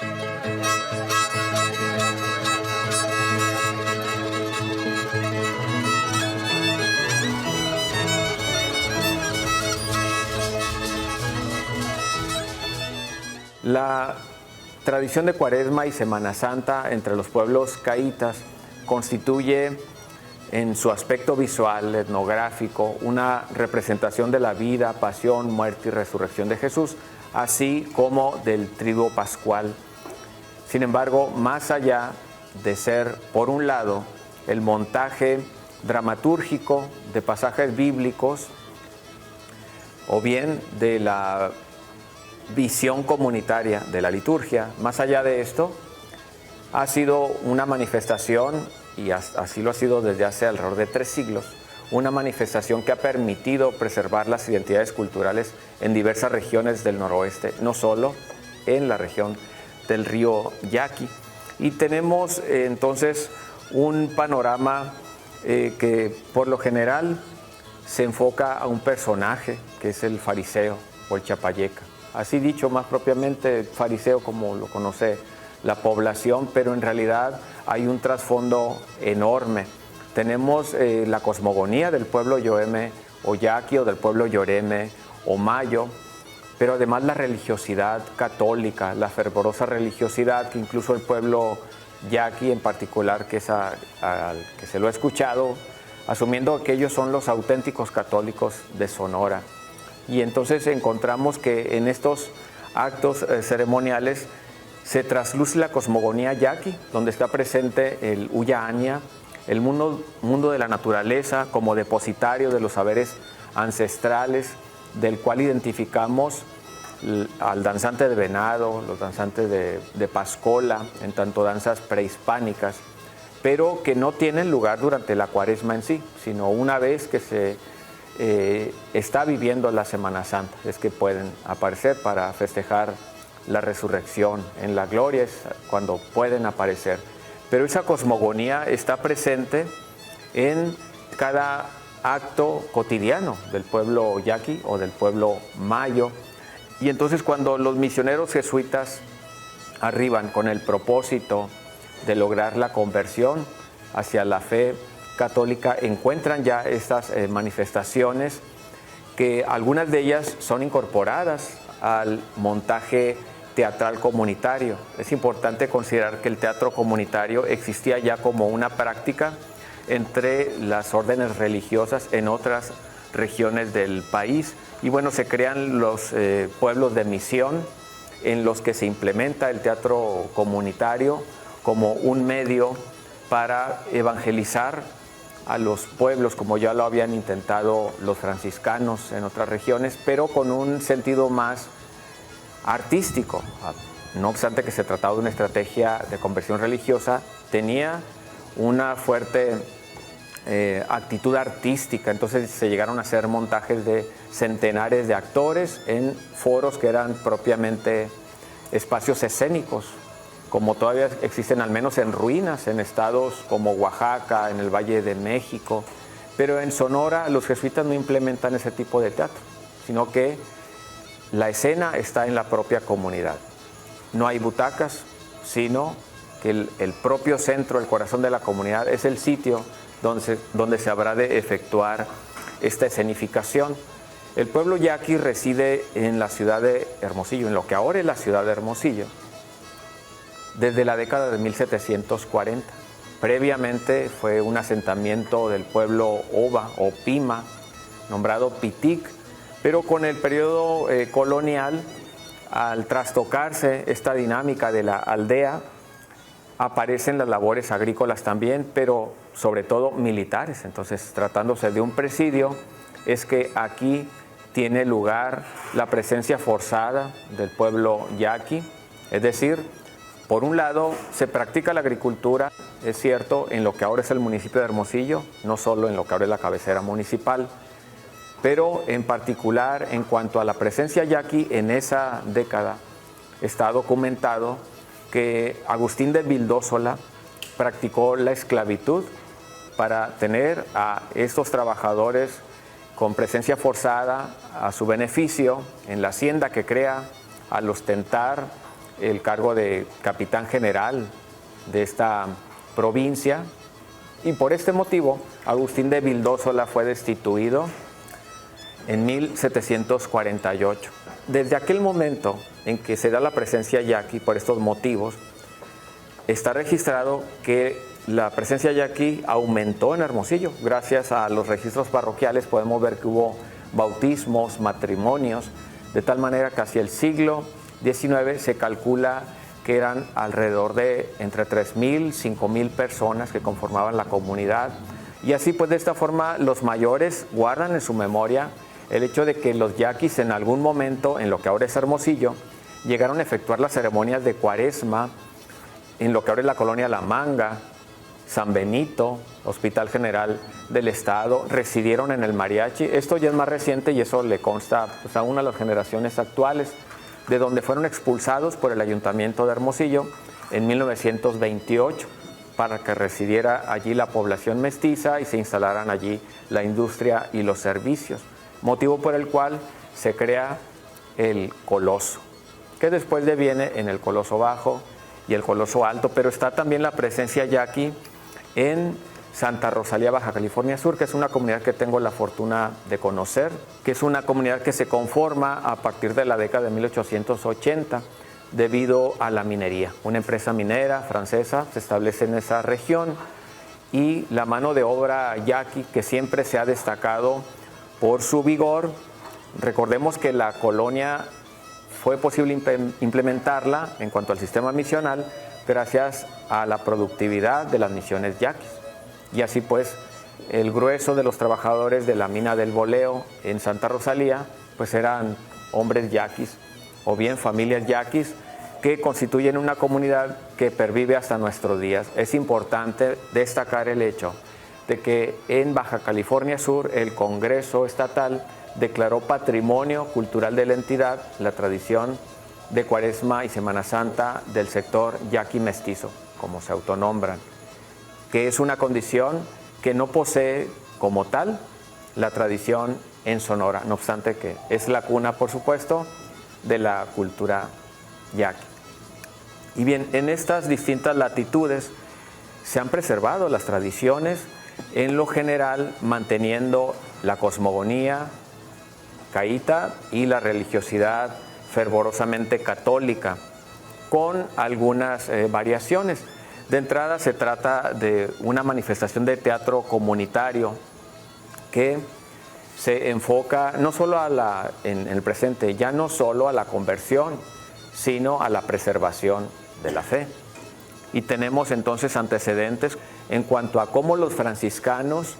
La tradición de Cuaresma y Semana Santa entre los pueblos caítas constituye en su aspecto visual, etnográfico, una representación de la vida, pasión, muerte y resurrección de Jesús, así como del triduo pascual. Sin embargo, más allá de ser, por un lado, el montaje dramatúrgico de pasajes bíblicos, o bien de la visión comunitaria de la liturgia, más allá de esto, ha sido una manifestación, y así lo ha sido desde hace alrededor de 3 siglos, una manifestación que ha permitido preservar las identidades culturales en diversas regiones del noroeste, no solo en la región del río Yaqui. Y tenemos entonces un panorama que por lo general se enfoca a un personaje, que es el fariseo o el chapayeca. Así dicho, más propiamente fariseo como lo conoce la población, pero en realidad hay un trasfondo enorme. Tenemos la cosmogonía del pueblo Yoeme o Yaqui, o del pueblo Yoreme o Mayo, pero además la religiosidad católica, la fervorosa religiosidad que incluso el pueblo Yaqui en particular, que se lo ha escuchado, asumiendo que ellos son los auténticos católicos de Sonora. Y entonces encontramos que en estos actos ceremoniales se trasluce la cosmogonía yaqui, donde está presente el Uyaania, el mundo de la naturaleza como depositario de los saberes ancestrales, del cual identificamos al danzante de venado, los danzantes de pascola, en tanto danzas prehispánicas, pero que no tienen lugar durante la Cuaresma en sí, sino una vez que se está viviendo la Semana Santa, es que pueden aparecer para festejar la resurrección. En la gloria es cuando pueden aparecer. Pero esa cosmogonía está presente en cada acto cotidiano del pueblo yaqui o del pueblo mayo. Y entonces cuando los misioneros jesuitas arriban con el propósito de lograr la conversión hacia la fe católica, encuentran ya estas manifestaciones, que algunas de ellas son incorporadas al montaje teatral comunitario. Es importante considerar que el teatro comunitario existía ya como una práctica entre las órdenes religiosas en otras regiones del país, y bueno, se crean los pueblos de misión en los que se implementa el teatro comunitario como un medio para evangelizar a los pueblos, como ya lo habían intentado los franciscanos en otras regiones, pero con un sentido más artístico. No obstante que se trataba de una estrategia de conversión religiosa, tenía una fuerte actitud artística. Entonces se llegaron a hacer montajes de centenares de actores en foros que eran propiamente espacios escénicos, como todavía existen al menos en ruinas, en estados como Oaxaca, en el Valle de México. Pero en Sonora los jesuitas no implementan ese tipo de teatro, sino que la escena está en la propia comunidad. No hay butacas, sino que el propio centro, el corazón de la comunidad, es el sitio donde se habrá de efectuar esta escenificación. El pueblo yaqui reside en la ciudad de Hermosillo, en lo que ahora es la ciudad de Hermosillo, desde la década de 1740. Previamente fue un asentamiento del pueblo Oba o Pima, nombrado Pitic, pero con el periodo colonial, al trastocarse esta dinámica de la aldea, aparecen las labores agrícolas también, pero sobre todo militares. Entonces, tratándose de un presidio, es que aquí tiene lugar la presencia forzada del pueblo yaqui, es decir, por un lado, se practica la agricultura, es cierto, en lo que ahora es el municipio de Hermosillo, no solo en lo que ahora es la cabecera municipal, pero en particular en cuanto a la presencia yaqui en esa década, está documentado que Agustín de Vildósola practicó la esclavitud para tener a estos trabajadores con presencia forzada a su beneficio en la hacienda que crea al ostentar el cargo de capitán general de esta provincia, y por este motivo Agustín de Vildósola fue destituido en 1748. Desde aquel momento en que se da la presencia yaqui, por estos motivos, está registrado que la presencia yaqui aumentó en Hermosillo. Gracias a los registros parroquiales podemos ver que hubo bautismos, matrimonios, de tal manera que hacia el siglo XIX se calcula que eran alrededor de entre 3,000 y 5,000 personas que conformaban la comunidad. Y así pues de esta forma los mayores guardan en su memoria el hecho de que los yaquis en algún momento, en lo que ahora es Hermosillo, llegaron a efectuar las ceremonias de Cuaresma en lo que ahora es la colonia La Manga, San Benito, Hospital General del Estado, residieron en el mariachi. Esto ya es más reciente y eso le consta pues, a una de las generaciones actuales, de donde fueron expulsados por el Ayuntamiento de Hermosillo en 1928 para que residiera allí la población mestiza y se instalaran allí la industria y los servicios, motivo por el cual se crea el Coloso, que después deviene en el Coloso Bajo y el Coloso Alto, pero está también la presencia yaqui en Santa Rosalía, Baja California Sur, que es una comunidad que tengo la fortuna de conocer, que es una comunidad que se conforma a partir de la década de 1880 debido a la minería. Una empresa minera francesa se establece en esa región y la mano de obra yaqui, que siempre se ha destacado por su vigor. Recordemos que la colonia fue posible implementarla en cuanto al sistema misional gracias a la productividad de las misiones yaquis. Y así pues el grueso de los trabajadores de la mina del Boleo en Santa Rosalía pues eran hombres yaquis o bien familias yaquis que constituyen una comunidad que pervive hasta nuestros días. Es importante destacar el hecho de que en Baja California Sur el Congreso Estatal declaró Patrimonio Cultural de la entidad la tradición de Cuaresma y Semana Santa del sector yaqui mestizo, como se autonombran, que es una condición que no posee como tal la tradición en Sonora, no obstante que es la cuna, por supuesto, de la cultura yaqui. Y bien, en estas distintas latitudes se han preservado las tradiciones, en lo general manteniendo la cosmogonía caíta y la religiosidad fervorosamente católica, con algunas variaciones. De entrada se trata de una manifestación de teatro comunitario que se enfoca no solo en el presente, ya no solo a la conversión, sino a la preservación de la fe. Y tenemos entonces antecedentes en cuanto a cómo los franciscanos,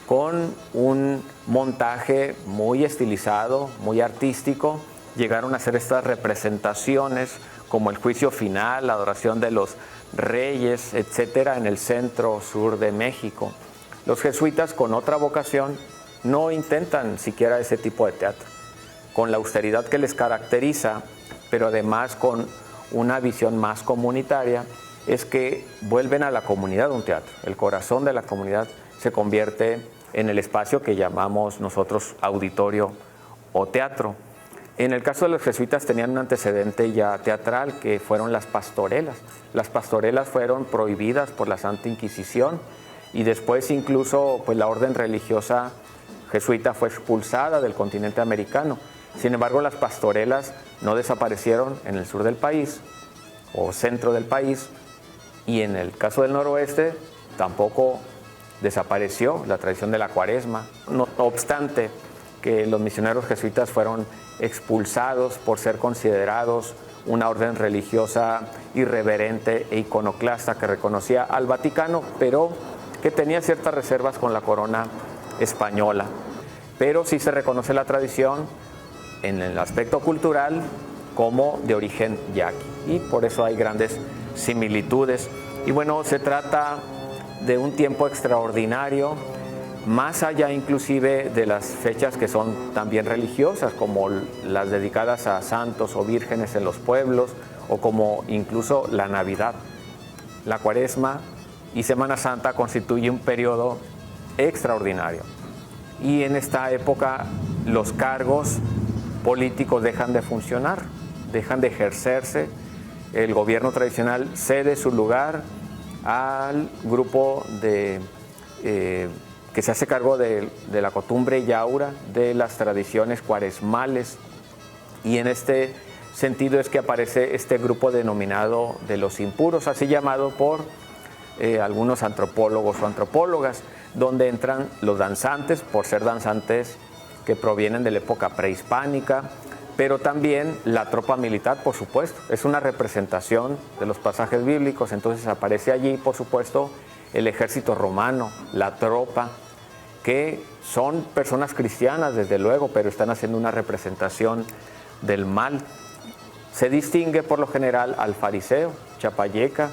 con un montaje muy estilizado, muy artístico, llegaron a hacer estas representaciones como el juicio final, la adoración de los reyes, etcétera, en el centro sur de México. Los jesuitas, con otra vocación, no intentan siquiera ese tipo de teatro, con la austeridad que les caracteriza, pero además con una visión más comunitaria, es que vuelven a la comunidad un teatro. El corazón de la comunidad se convierte en el espacio que llamamos nosotros auditorio o teatro. En el caso de los jesuitas tenían un antecedente ya teatral, que fueron las pastorelas. Las pastorelas fueron prohibidas por la Santa Inquisición y después incluso pues, la orden religiosa jesuita fue expulsada del continente americano. Sin embargo, las pastorelas no desaparecieron en el sur del país o centro del país, y en el caso del noroeste tampoco desapareció la tradición de la Cuaresma. No obstante que los misioneros jesuitas fueron expulsados por ser considerados una orden religiosa irreverente e iconoclasta que reconocía al Vaticano, pero que tenía ciertas reservas con la corona española. Pero sí se reconoce la tradición en el aspecto cultural como de origen yaqui, y por eso hay grandes similitudes. Y bueno, se trata de un tiempo extraordinario, más allá inclusive de las fechas que son también religiosas, como las dedicadas a santos o vírgenes en los pueblos, o como incluso la Navidad. La Cuaresma y Semana Santa constituye un periodo extraordinario, y en esta época los cargos políticos dejan de funcionar, dejan de ejercerse, el gobierno tradicional cede su lugar al grupo que se hace cargo de la costumbre yaura, de las tradiciones cuaresmales, y en este sentido es que aparece este grupo denominado de los impuros, así llamado por algunos antropólogos o antropólogas, donde entran los danzantes, por ser danzantes que provienen de la época prehispánica, pero también la tropa militar, por supuesto. Es una representación de los pasajes bíblicos, entonces aparece allí, por supuesto, el ejército romano, la tropa, que son personas cristianas, desde luego, pero están haciendo una representación del mal. Se distingue por lo general al fariseo, chapayeca,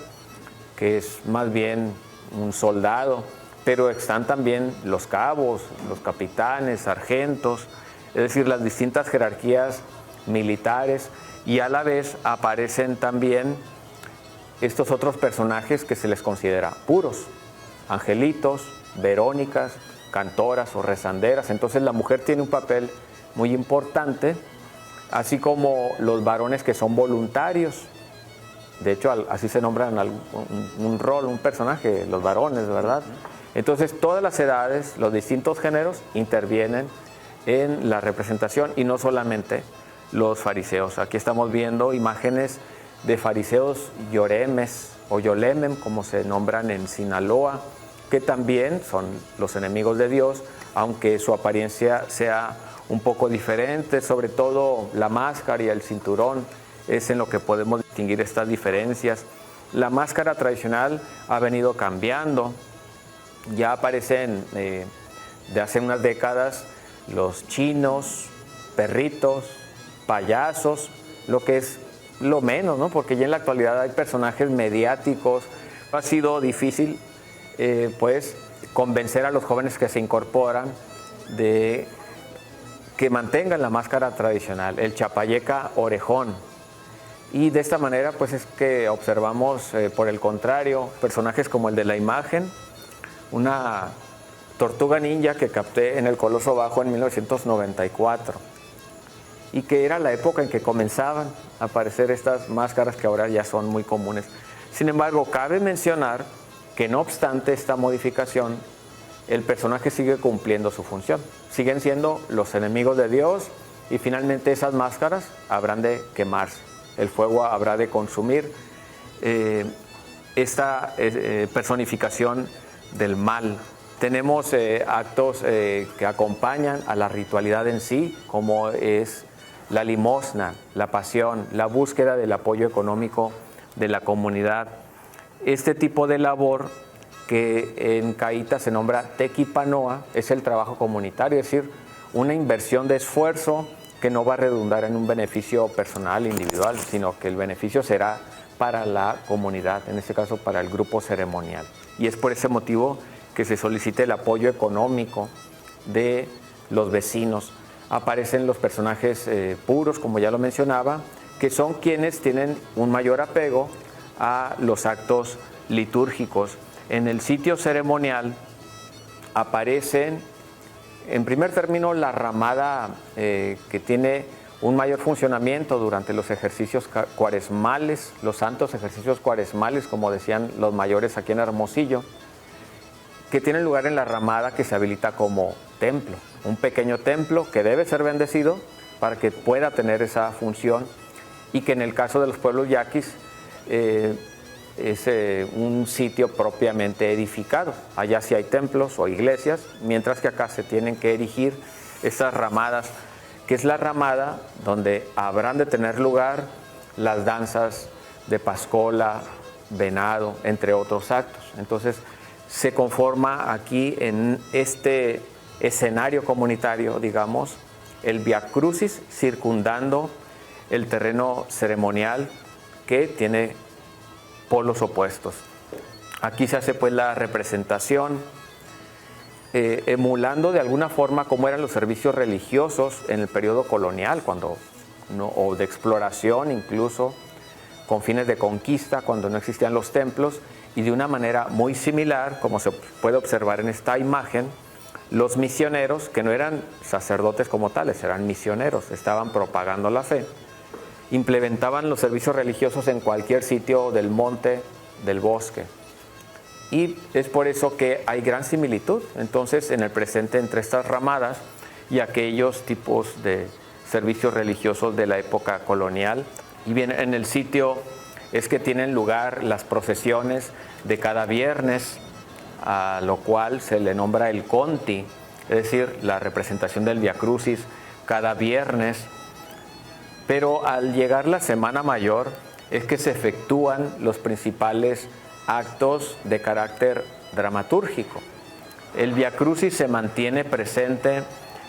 que es más bien un soldado, pero están también los cabos, los capitanes, sargentos, es decir, las distintas jerarquías militares, y a la vez aparecen también estos otros personajes que se les considera puros, angelitos, verónicas, cantoras o rezanderas. Entonces la mujer tiene un papel muy importante, así como los varones que son voluntarios. De hecho, así se nombran un rol, un personaje, los varones, ¿verdad? Entonces todas las edades, los distintos géneros intervienen en la representación, y no solamente los fariseos. Aquí estamos viendo imágenes de fariseos yoremes o yolemem, como se nombran en Sinaloa, que también son los enemigos de Dios, aunque su apariencia sea un poco diferente, sobre todo la máscara y el cinturón es en lo que podemos distinguir estas diferencias. La máscara tradicional ha venido cambiando, ya aparecen de hace unas décadas los chinos, perritos, payasos, lo que es lo menos, ¿no? Porque ya en la actualidad hay personajes mediáticos. Ha sido difícil pues convencer a los jóvenes que se incorporan de que mantengan la máscara tradicional, el chapayeca orejón. Y de esta manera pues es que observamos por el contrario personajes como el de la imagen, una tortuga ninja que capté en el Coloso Bajo en 1994, y que era la época en que comenzaban a aparecer estas máscaras que ahora ya son muy comunes. Sin embargo, cabe mencionar que no obstante esta modificación, el personaje sigue cumpliendo su función. Siguen siendo los enemigos de Dios, y finalmente esas máscaras habrán de quemarse. El fuego habrá de consumir esta personificación del mal. Tenemos actos que acompañan a la ritualidad en sí, como es la limosna, la pasión, la búsqueda del apoyo económico de la comunidad. Este tipo de labor, que en Caíta se nombra tequipanoa, es el trabajo comunitario, es decir, una inversión de esfuerzo que no va a redundar en un beneficio personal, individual, sino que el beneficio será para la comunidad, en este caso para el grupo ceremonial. Y es por ese motivo que se solicita el apoyo económico de los vecinos. Aparecen los personajes puros, como ya lo mencionaba, que son quienes tienen un mayor apego a los actos litúrgicos. En el sitio ceremonial aparecen, en primer término, la ramada que tiene un mayor funcionamiento durante los ejercicios cuaresmales, los santos ejercicios cuaresmales, como decían los mayores aquí en Hermosillo, que tienen lugar en la ramada que se habilita como templo, un pequeño templo que debe ser bendecido para que pueda tener esa función, y que en el caso de los pueblos yaquis es un sitio propiamente edificado. Allá sí hay templos o iglesias, mientras que acá se tienen que erigir estas ramadas, que es la ramada donde habrán de tener lugar las danzas de pascola, venado, entre otros actos. Entonces se conforma aquí en este escenario comunitario, digamos, el Via Crucis circundando el terreno ceremonial, que tiene polos opuestos. Aquí se hace pues la representación emulando de alguna forma cómo eran los servicios religiosos en el periodo colonial, o de exploración, incluso con fines de conquista, cuando no existían los templos, y de una manera muy similar, como se puede observar en esta imagen, los misioneros, que no eran sacerdotes como tales, eran misioneros, estaban propagando la fe, implementaban los servicios religiosos en cualquier sitio del monte, del bosque. Y es por eso que hay gran similitud, entonces, en el presente entre estas ramadas y aquellos tipos de servicios religiosos de la época colonial. Y bien, en el sitio es que tienen lugar las procesiones de cada viernes, a lo cual se le nombra el Conti, es decir, la representación del Vía Crucis cada viernes. Pero al llegar la Semana Mayor es que se efectúan los principales actos de carácter dramatúrgico. El Vía Crucis se mantiene presente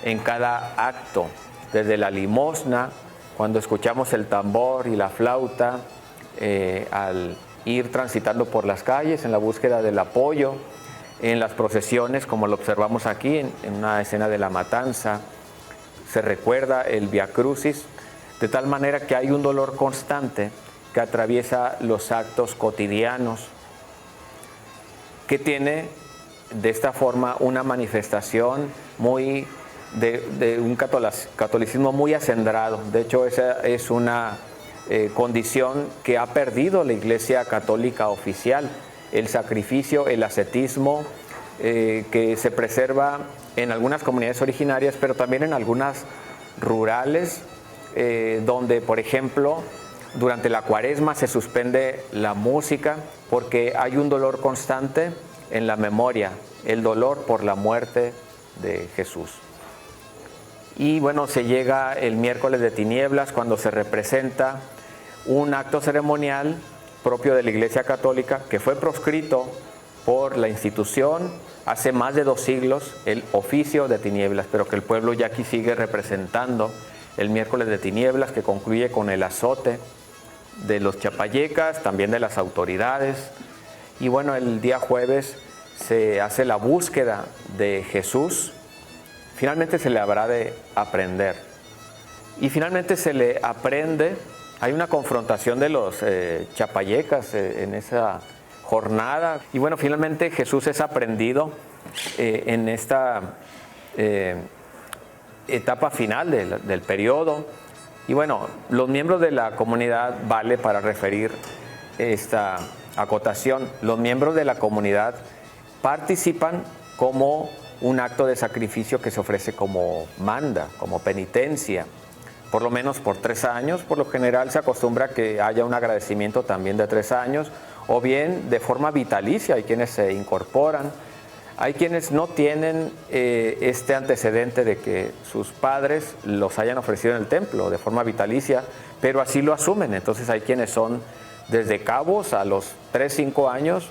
en cada acto, desde la limosna, cuando escuchamos el tambor y la flauta, al ir transitando por las calles en la búsqueda del apoyo, en las procesiones, como lo observamos aquí en una escena de la matanza, se recuerda el Vía Crucis, de tal manera que hay un dolor constante que atraviesa los actos cotidianos, que tiene de esta forma una manifestación muy de un catolicismo muy acendrado. De hecho, esa es una condición que ha perdido la Iglesia Católica oficial, el sacrificio, el ascetismo, que se preserva en algunas comunidades originarias, pero también en algunas rurales, donde, por ejemplo, durante la Cuaresma se suspende la música porque hay un dolor constante en la memoria, el dolor por la muerte de Jesús. Y bueno, se llega el miércoles de tinieblas, cuando se representa un acto ceremonial propio de la Iglesia Católica que fue proscrito por la institución hace más de 2 siglos, el oficio de tinieblas, pero que el pueblo ya aquí sigue representando el miércoles de tinieblas, que concluye con el azote de los chapayecas, también de las autoridades. Y bueno, el día jueves se hace la búsqueda de Jesús. Finalmente se le habrá de aprender. Y finalmente se le aprende. Hay una confrontación de los chapayecas en esa jornada. Y bueno, finalmente Jesús es aprendido en esta etapa final del periodo. Y bueno, los miembros de la comunidad, vale para referir esta acotación, los miembros de la comunidad participan como un acto de sacrificio que se ofrece como manda, como penitencia, por lo menos por 3 años. Por lo general se acostumbra que haya un agradecimiento también de 3 años, o bien de forma vitalicia. Hay quienes se incorporan, hay quienes no tienen este antecedente de que sus padres los hayan ofrecido en el templo de forma vitalicia, pero así lo asumen. Entonces hay quienes son desde cabos a los 3-5 años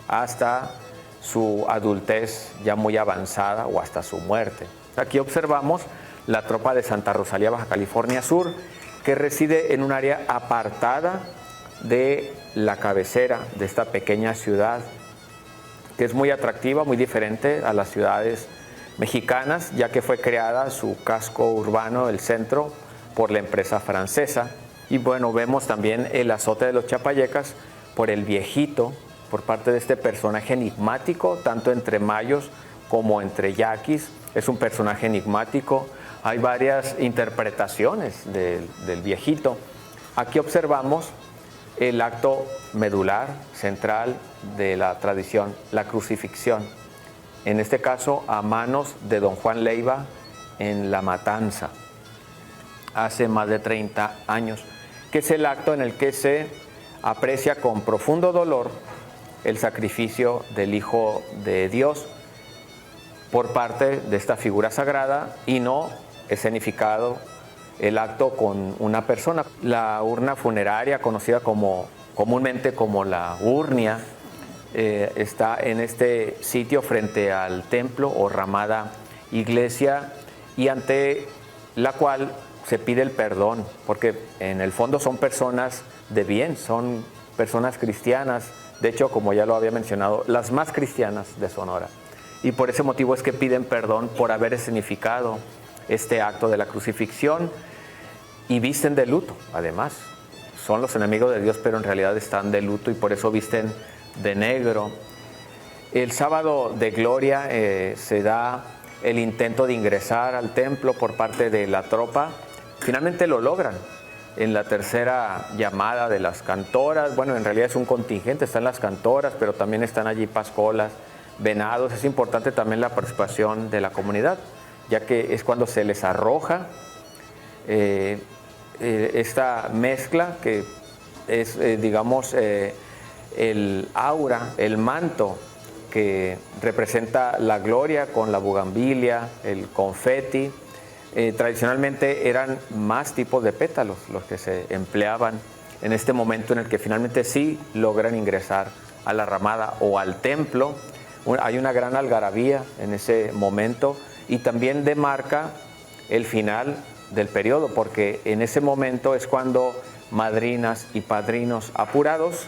hasta su adultez ya muy avanzada o hasta su muerte. Aquí observamos la tropa de Santa Rosalía, Baja California Sur, que reside en un área apartada de la cabecera de esta pequeña ciudad, que es muy atractiva, muy diferente a las ciudades mexicanas, ya que fue creada su casco urbano, el centro, por la empresa francesa. Y bueno, vemos también el azote de los chapayecas por el viejito, por parte de este personaje enigmático, tanto entre mayos como entre yaquis. Es un personaje enigmático. Hay varias interpretaciones del viejito. Aquí observamos el acto medular, central de la tradición, la crucifixión. En este caso, a manos de don Juan Leiva en La Matanza, hace más de 30 años, que es el acto en el que se aprecia con profundo dolor el sacrificio del Hijo de Dios por parte de esta figura sagrada, y no escenificado el acto con una persona. La urna funeraria, conocida comúnmente como la urnia, está en este sitio frente al templo o ramada iglesia, y ante la cual se pide el perdón, porque en el fondo son personas de bien, son personas cristianas. De hecho, como ya lo había mencionado, las más cristianas de Sonora. Y por ese motivo es que piden perdón por haber escenificado este acto de la crucifixión, y visten de luto, además. Son los enemigos de Dios, pero en realidad están de luto y por eso visten de negro. El sábado de gloria se da el intento de ingresar al templo por parte de la tropa. Finalmente lo logran, en la tercera llamada de las cantoras. Bueno, en realidad es un contingente, están las cantoras, pero también están allí pascolas, venados. Es importante también la participación de la comunidad, ya que es cuando se les arroja esta mezcla que es, digamos, el aura, el manto que representa la gloria con la bugambilia, el confeti. Tradicionalmente eran más tipos de pétalos los que se empleaban en este momento en el que finalmente sí logran ingresar a la ramada o al templo. Hay una gran algarabía en ese momento y también demarca el final del periodo, porque en ese momento es cuando madrinas y padrinos apurados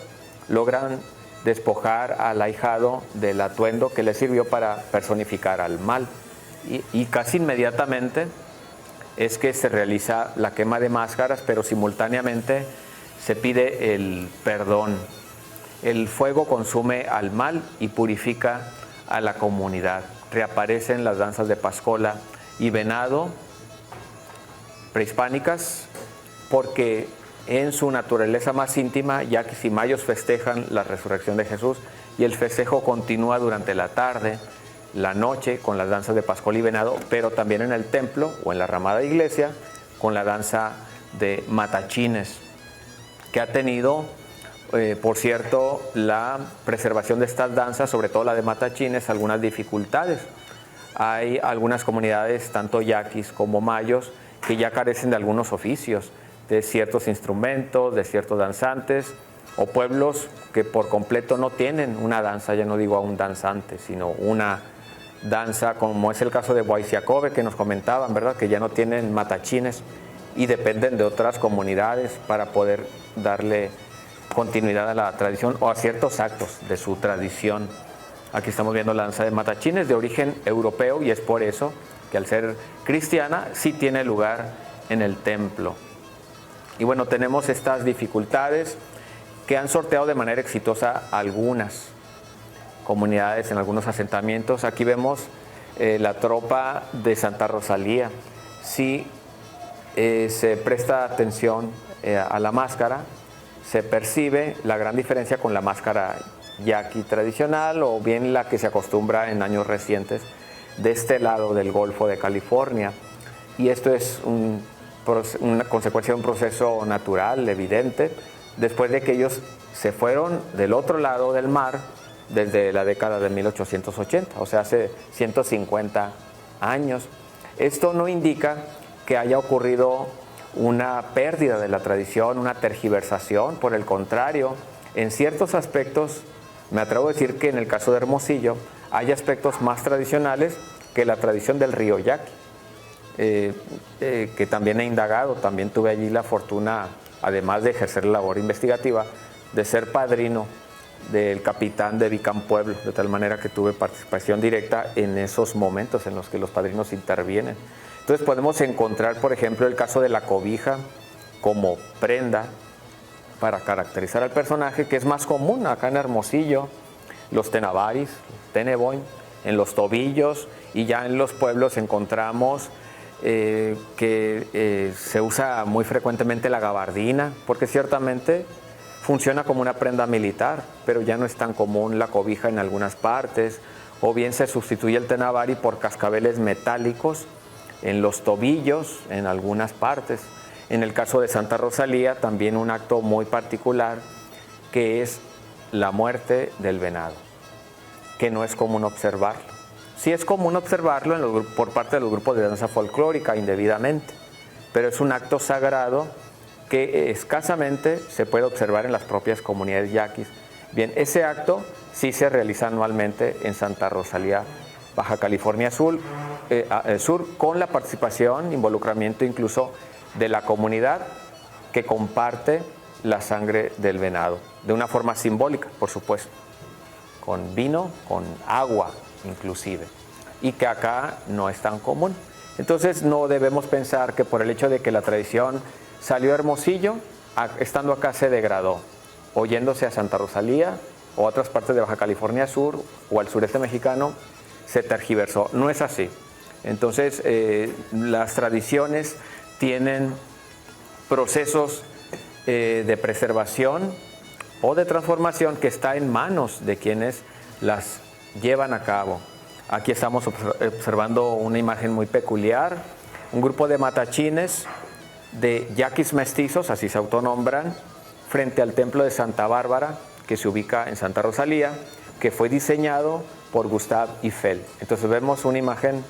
logran despojar al ahijado del atuendo que le sirvió para personificar al mal. Y casi inmediatamente es que se realiza la quema de máscaras, pero simultáneamente se pide el perdón. El fuego consume al mal y purifica a la comunidad. Reaparecen las danzas de Pascola y Venado prehispánicas porque en su naturaleza más íntima, yaquis y mayos festejan la resurrección de Jesús y el festejo continúa durante la tarde, la noche con las danzas de Pascual y Venado, pero también en el templo o en la ramada iglesia con la danza de matachines, que ha tenido, por cierto, la preservación de estas danzas, sobre todo la de matachines, algunas dificultades. Hay algunas comunidades, tanto yaquis como mayos, que ya carecen de algunos oficios, de ciertos instrumentos, de ciertos danzantes, o pueblos que por completo no tienen una danza, ya no digo a un danzante, sino una danza, como es el caso de Huayciacobe, que nos comentaban, ¿verdad?, que ya no tienen matachines y dependen de otras comunidades para poder darle continuidad a la tradición o a ciertos actos de su tradición. Aquí estamos viendo la danza de matachines de origen europeo y es por eso que al ser cristiana sí tiene lugar en el templo. Y bueno, tenemos estas dificultades que han sorteado de manera exitosa algunas comunidades en algunos asentamientos. Aquí vemos la tropa de Santa Rosalía. Si se presta atención a la máscara, se percibe la gran diferencia con la máscara yaqui tradicional o bien la que se acostumbra en años recientes de este lado del Golfo de California. Y esto es una consecuencia de un proceso natural, evidente, después de que ellos se fueron del otro lado del mar desde la década de 1880, o sea, hace 150 años. Esto no indica que haya ocurrido una pérdida de la tradición, una tergiversación, por el contrario, en ciertos aspectos, me atrevo a decir que en el caso de Hermosillo, hay aspectos más tradicionales que la tradición del río Yaqui, que también he indagado, también tuve allí la fortuna, además de ejercer la labor investigativa, de ser padrino del capitán de Vicán Pueblo, de tal manera que tuve participación directa en esos momentos en los que los padrinos intervienen. Entonces podemos encontrar, por ejemplo, el caso de la cobija como prenda para caracterizar al personaje, que es más común acá en Hermosillo, los tenabaris, teneboin, en los tobillos, y ya en los pueblos encontramos que se usa muy frecuentemente la gabardina, porque ciertamente funciona como una prenda militar, pero ya no es tan común la cobija en algunas partes, o bien se sustituye el tenabari por cascabeles metálicos en los tobillos en algunas partes. En el caso de Santa Rosalía, también un acto muy particular, que es la muerte del venado, que no es común observarlo. Sí es común observarlo por parte de los grupos de danza folclórica indebidamente, pero es un acto sagrado que escasamente se puede observar en las propias comunidades yaquis. Bien, ese acto sí se realiza anualmente en Santa Rosalía, Baja California Sur, con la participación, involucramiento incluso de la comunidad que comparte la sangre del venado, de una forma simbólica, por supuesto, con vino, con agua inclusive, y que acá no es tan común. Entonces no debemos pensar que por el hecho de que la tradición salió a Hermosillo, estando acá se degradó, o yéndose a Santa Rosalía o a otras partes de Baja California Sur o al sureste mexicano, se tergiversó. No es así. Entonces las tradiciones tienen procesos de preservación o de transformación que está en manos de quienes las llevan a cabo. Aquí estamos observando una imagen muy peculiar, un grupo de matachines de yaquis mestizos, así se autonombran, frente al templo de Santa Bárbara, que se ubica en Santa Rosalía, que fue diseñado por Gustave Eiffel. Entonces vemos una imagen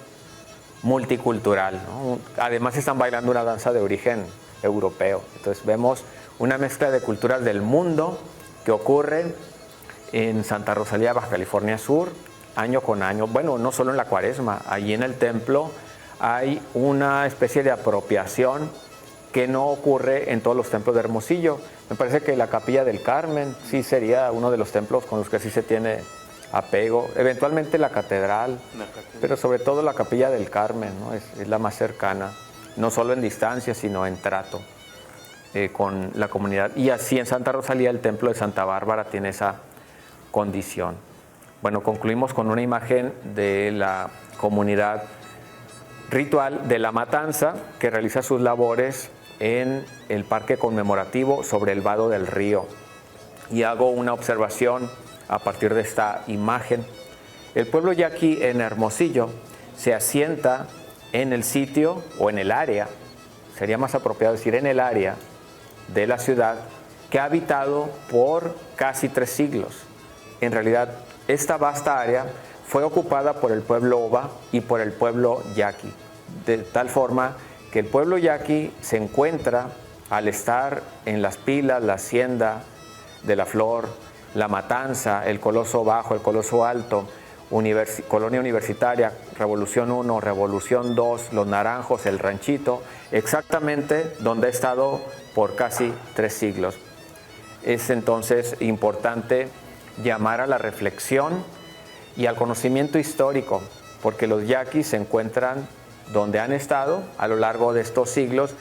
multicultural, ¿no? Además están bailando una danza de origen europeo. Entonces vemos una mezcla de culturas del mundo que ocurre en Santa Rosalía, Baja California Sur, año con año. Bueno, no solo en la Cuaresma, allí en el templo hay una especie de apropiación que no ocurre en todos los templos de Hermosillo. Me parece que la Capilla del Carmen sí sería uno de los templos con los que sí se tiene apego. Eventualmente la catedral, pero sobre todo la Capilla del Carmen, ¿no? Es la más cercana, no solo en distancia, sino en trato con la comunidad. Y así en Santa Rosalía el templo de Santa Bárbara tiene esa condición. Bueno, concluimos con una imagen de la comunidad ritual de la Matanza, que realiza sus labores en el parque conmemorativo sobre el vado del río. Y hago una observación a partir de esta imagen. El pueblo yaqui en Hermosillo se asienta en el sitio o en el área, sería más apropiado decir en el área de la ciudad, que ha habitado por casi 3 siglos. En realidad, esta vasta área fue ocupada por el pueblo Oba y por el pueblo yaqui, de tal forma que el pueblo yaqui se encuentra, al estar en Las Pilas, la Hacienda de la Flor, La Matanza, el Coloso Bajo, el Coloso Alto, Colonia Universitaria, Revolución 1, Revolución 2, Los Naranjos, El Ranchito, exactamente donde ha estado por casi 3 siglos. Es entonces importante llamar a la reflexión y al conocimiento histórico, porque los yaquis se encuentran donde han estado a lo largo de estos siglos.